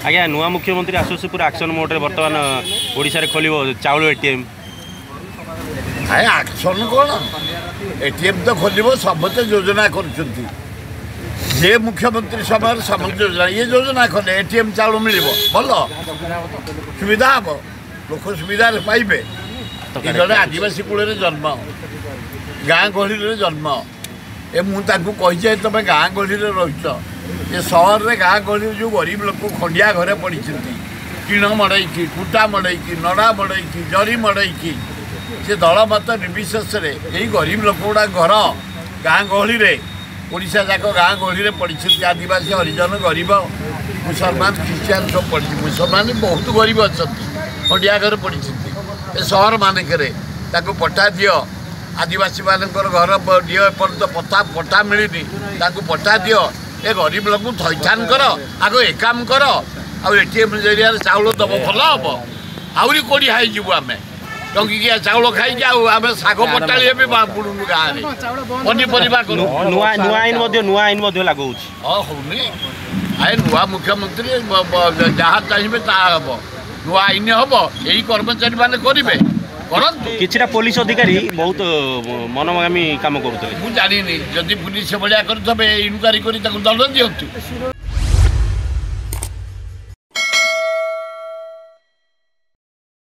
आज्ञा नुआ मुख्यमंत्री आसुसी पूरा एक्शन मोड रे बर्तमान ओडिशा रे खोलिबो चाउल एटीएम आए एक्शन कौन एटीएम तो खोलिबो समस्त योजना करछंती जे मुख्यमंत्री समय समस्त योजना ये योजना खोले एटीएम चाउल मिलिबो भलो सुविधा हम लोक सुविधा पाइबे जड़े आदिवासी कूल जन्म गाँ गहली जन्म ए मुझे तुम गाँ गहली रहीच ये सहर में गाँ गहली जो गरीब लोक खंडिया घरे पड़ी टीण मड़ई कुटा मड़ई नड़ा मड़ई जरी मड़ई से दल मत निर्विशेष यही गरीब लोक गुड़ा घर गाँ गहली ओडिशा जाक गाँ गहली पड़ी आदिवासी हरिजन गरीब मुसलमान ख्रीस्टान सब पड़ी मुसलमान बहुत गरीब अच्छा खंडिया घर पड़ी सहर मानक पट्टा दि आदिवासी मानकर घर दियो एपर्यंत पट्टा मिलनी पट्टा दियो ए गरीब लोक थैथान कर आग ए काम कर आटीएम जरिया चाउल दब भल हम आहरी कोड़ी हाईजु आम टंकिया चाउल खाई आम शाग पटाड़ी भी बुड़ू गाँव में पनीपरिया नुआ आईन लागू हाँ होनी आए नुआ मुख्यमंत्री जहाँ चाहिए ता हम नुआ आईन हम यही कर्मचारी मैंने करेंगे किछिटा पुलिस अधिकारी बहुत मनोगामी काम करुते मुझे जानी जदि पुलिस भाया करें इनक्वारी कर दंड दिंतु।